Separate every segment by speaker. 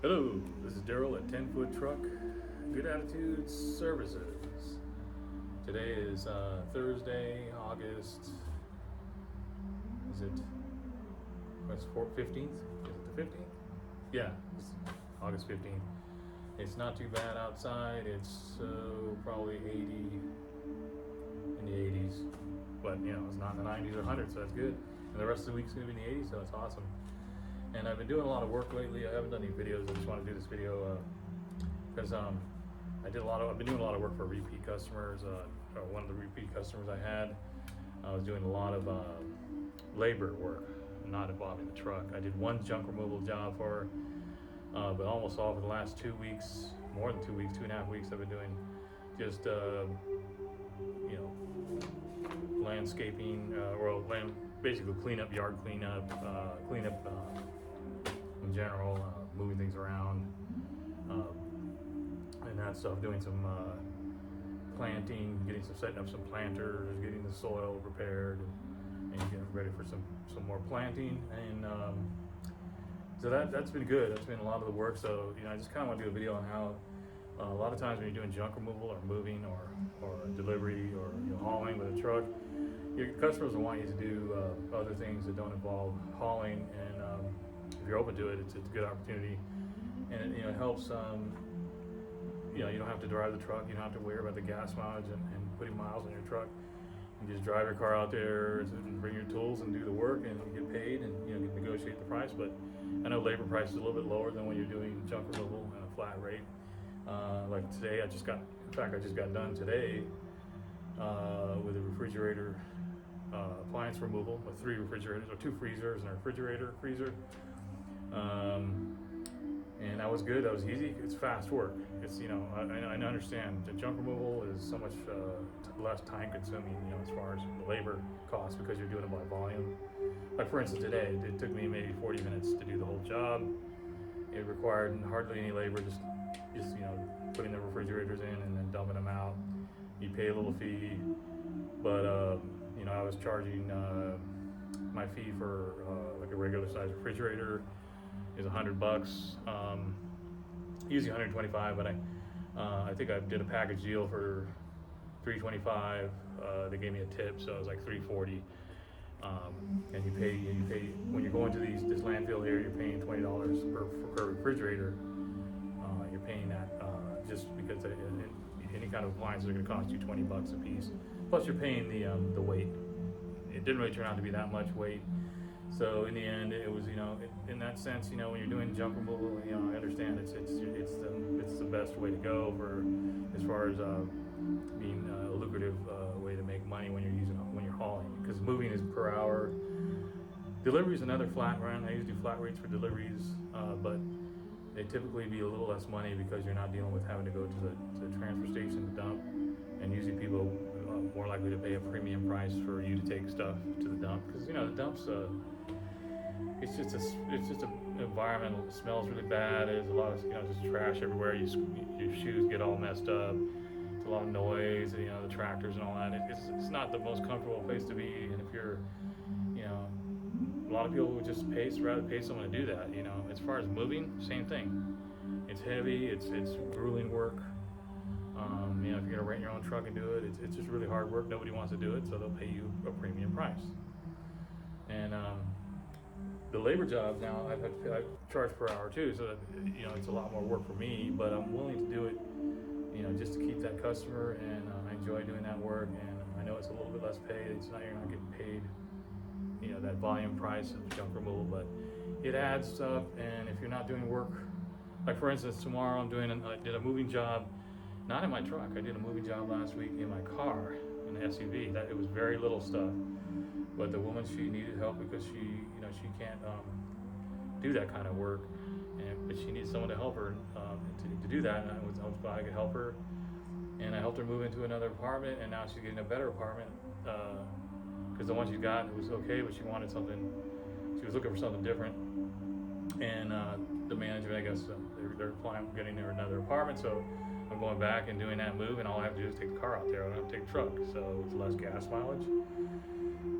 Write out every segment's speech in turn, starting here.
Speaker 1: Hello, this is Daryl at 10 Foot Truck, Good Attitude Services. Today is Thursday, August, is it, what's 15th? Is it the 15th? Yeah, it's August 15th. It's not too bad outside. It's probably 80, in the 80s, but it's not in the 90s or 100s, so that's good. And the rest of the week's gonna be in the 80s, so it's awesome. And I've been doing a lot of work lately. I haven't done any videos. I just want to do this video because I've been doing a lot of work for repeat customers. One of the repeat customers I had, I was doing a lot of labor work, not involving the truck. I did one junk removal job for her, but almost all for the last 2 weeks, more than 2 weeks, 2.5 weeks, I've been doing just landscaping, basically cleanup, yard cleanup, in general, moving things around, and that stuff, doing some planting, setting up some planters, getting the soil prepared, and getting ready for some more planting. And so that's been good. That's been a lot of the work. So I just kind of want to do a video on how a lot of times when you're doing junk removal or moving or delivery or hauling with a truck, your customers will want you to do other things that don't involve hauling. And if you're open to it, it's a good opportunity, and it helps. You don't have to drive the truck. You don't have to worry about the gas mileage and putting miles on your truck. You just drive your car out there and bring your tools and do the work and get paid and negotiate the price. But I know labor price is a little bit lower than when you're doing junk removal and a flat rate. Like today, I just got done today with a refrigerator appliance removal with 3 refrigerators, or 2 freezers and a freezer. And that was good. That was easy. It's fast work. It's I understand the junk removal is so much less time consuming, as far as the labor costs, because you're doing it by volume. Like for instance, today it took me maybe 40 minutes to do the whole job. It required hardly any labor, just putting the refrigerators in and then dumping them out. You pay a little fee, but I was charging my fee for like a regular size refrigerator is $100. Usually 125, but I think I did a package deal for $325. They gave me a tip, so it was like $340. And you pay when you're going to this landfill here. You're paying $20 per refrigerator. You're paying that just because any kind of appliances are going to cost you $20 a piece. Plus, you're paying the weight. It didn't really turn out to be that much weight. So in the end, it was in that sense, when you're doing junk removal, I understand it's the best way to go as far as being a lucrative way to make money when you're hauling, because moving is per hour. Delivery is another flat run. I usually do flat rates for deliveries, but they typically be a little less money because you're not dealing with having to go to the transfer station to dump, and usually people are more likely to pay a premium price for you to take stuff to the dump, because the dumps. It's just an environment. It smells really bad. There's a lot of just trash everywhere. Your shoes get all messed up. It's a lot of noise. The tractors and all that. It's not the most comfortable place to be. And if you're, a lot of people would just rather pay someone to do that. As far as moving, same thing. It's heavy. It's grueling work. If you're gonna rent your own truck and do it, it's just really hard work. Nobody wants to do it, so they'll pay you a premium price. And the labor jobs now, I charge per hour too, so that, it's a lot more work for me, but I'm willing to do it, just to keep that customer, and I enjoy doing that work, and I know it's a little bit less paid. You're not getting paid, that volume price of junk removal, but it adds up. And if you're not doing work, like for instance, tomorrow I did a moving job, not in my truck. I did a moving job last week in my car, in the SUV. It was very little stuff. But the woman, she needed help because she can't do that kind of work, but she needs someone to help her to do that. And I was glad I could help her, and I helped her move into another apartment, and now she's getting a better apartment because the one she got, it was okay, but she wanted something. She was looking for something different, and the management, I guess, they're planning on getting her another apartment. So I'm going back and doing that move, and all I have to do is take the car out there. I don't have to take the truck, so it's less gas mileage.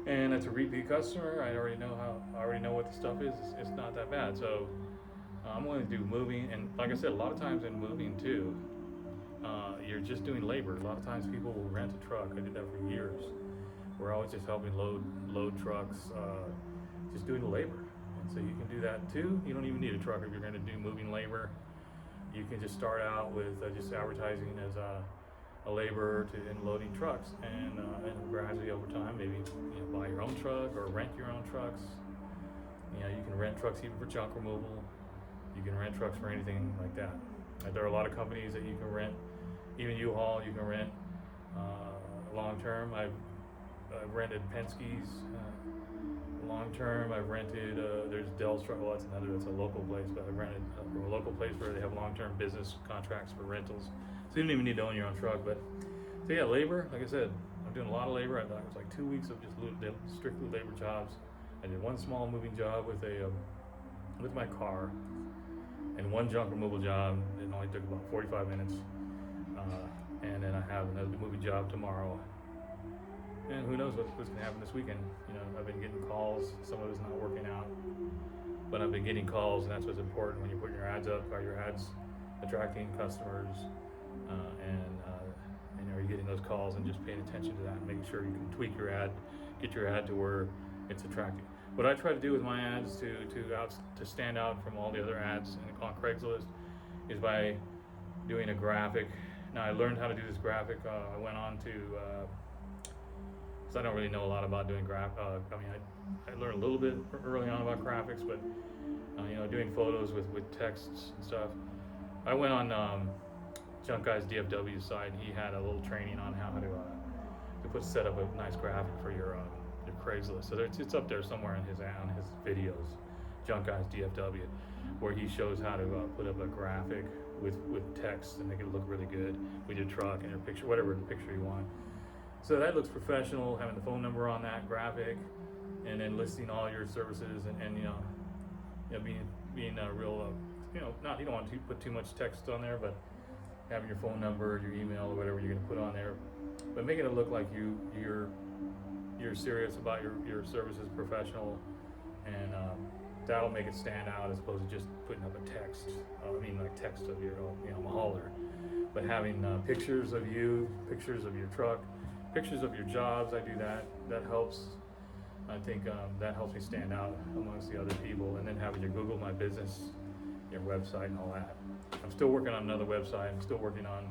Speaker 1: And it's a repeat customer. I already know what the stuff is. It's not that bad. So I'm willing to do moving, and like I said, a lot of times in moving too, you're just doing labor. A lot of times people will rent a truck. I did that for years. We're always just helping load trucks, just doing the labor. And so you can do that too. You don't even need a truck if you're going to do moving labor. You can just start out with just advertising as a laborer in loading trucks, and gradually over time, maybe buy your own truck or rent your own trucks. You can rent trucks even for junk removal. You can rent trucks for anything like that. There are a lot of companies that you can rent, even U-Haul you can rent long term. I've rented Penske's long term. I've rented, there's Dell's truck, well that's a local place, but I've rented from a local place where they have long term business contracts for rentals. So you don't even need to own your own truck. But so yeah, labor, like I said, I'm doing a lot of labor. I thought it was like 2 weeks of just strictly labor jobs. I did one small moving job with my car, and one junk removal job. It only took about 45 minutes. And then I have another moving job tomorrow. And who knows what's going to happen this weekend. I've been getting calls. Some of it's not working out. But I've been getting calls, and that's what's important when you're putting your ads up. Are your ads attracting customers? And are you getting those calls and just paying attention to that and making sure you can tweak your ad, get your ad to where it's attractive. What I try to do with my ads to stand out from all the other ads on Craigslist is by doing a graphic. Now I learned how to do this graphic. I went on to, because I don't really know a lot about doing I learned a little bit early on about graphics, but doing photos with texts and stuff. I went on Junk Guy's DFW site. He had a little training on how to set up a nice graphic for your Craigslist. So it's up there somewhere on his videos, Junk Guy's DFW, where he shows how to put up a graphic with text and make it look really good with your truck and your picture, whatever picture you want. So that looks professional, having the phone number on that graphic, and then listing all your services and being a real you don't want to put too much text on there, but having your phone number, your email, or whatever you're going to put on there, but making it look like you're serious about your services, professional, and that'll make it stand out as opposed to just putting up a text. Like text of your I'm a hauler, but having pictures of you, pictures of your truck, pictures of your jobs. I do that. That helps. I think that helps me stand out amongst the other people. And then having your Google My Business, your website, and all that. I'm still working on another website. I'm still working on.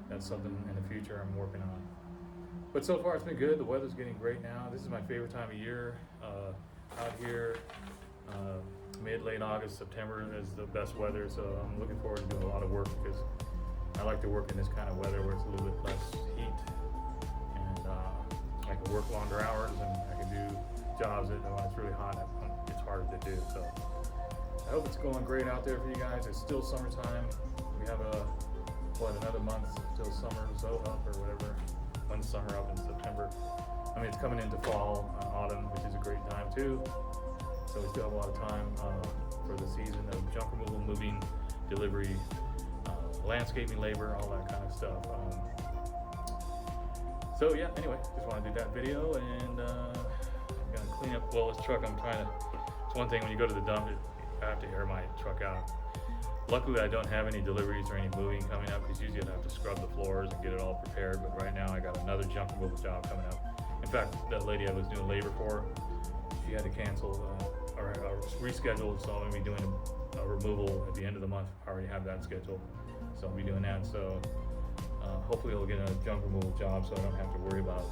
Speaker 1: That's something in the future I'm working on. But so far it's been good. The weather's getting great now. This is my favorite time of year out here. Late August, September is the best weather, so I'm looking forward to doing a lot of work because I like to work in this kind of weather where it's a little bit less heat, and I can work longer hours, and I can do jobs that when it's really hot, it's harder to do. So I hope it's going great out there for you guys. It's still summertime. We have another month till summer's up or whatever. When's summer up in September? It's coming into fall, autumn, which is a great time too. So we still have a lot of time for the season of junk removal, moving, delivery, landscaping, labor, all that kind of stuff. So yeah, anyway, just want to do that video, and I'm gonna clean up. Well, this truck, it's one thing when you go to the dump, I have to air my truck out. Luckily, I don't have any deliveries or any moving coming up, because usually I'd have to scrub the floors and get it all prepared. But right now, I got another junk removal job coming up. In fact, that lady I was doing labor for, she had to cancel or reschedule, so I'm gonna be doing a removal at the end of the month. I already have that scheduled, so I'll be doing that. So hopefully I'll get a junk removal job, so I don't have to worry about,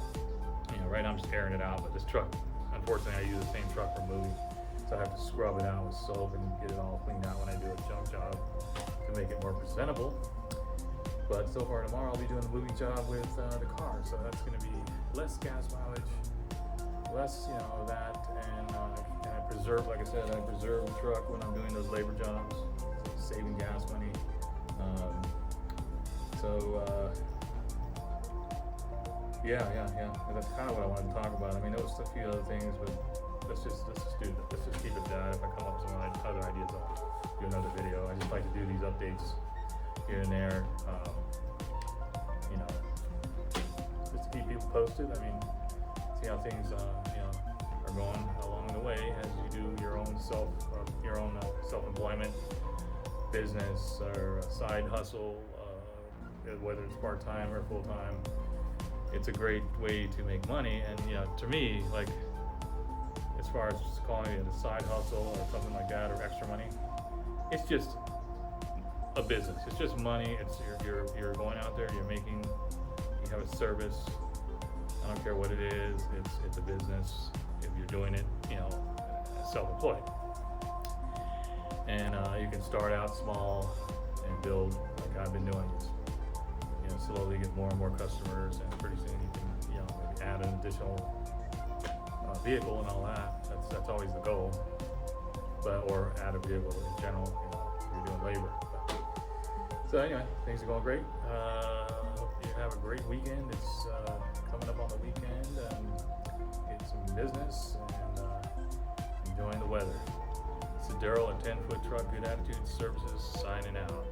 Speaker 1: right now I'm just airing it out. But this truck, unfortunately, I use the same truck for moving, so I have to scrub it out with soap and get it all cleaned out when I do a junk job to make it more presentable. But so far tomorrow I'll be doing the moving job with the car, so that's going to be less gas mileage, less that, and I preserve, like I said, I preserve the truck when I'm doing those labor jobs, saving gas money. Yeah, that's kind of what I wanted to talk about. There was a few other things, but let's just keep it that. If I come up with some other ideas, I'll do another video. I just like to do these updates here and there, just to keep people posted. See how things are going along the way as you do your own self-employment, business or a side hustle, whether it's part-time or full-time, it's a great way to make money. And to me, like, as far as just calling it a side hustle or something like that, or extra money, it's just a business. It's just money. It's you're going out there, you have a service. I don't care what it is. It's a business. If you're doing it, self-employed, and you can start out small and build, like I've been doing. Slowly get more and more customers, and pretty soon you can, maybe add an additional vehicle and all that. That's always the goal. Or add a vehicle in general, if you're doing labor. So anyway, things are going great. Hope you have a great weekend. It's coming up on the weekend, and get some business and enjoying the weather. It's Daryl at 10 Foot Truck Good Attitude Services signing out.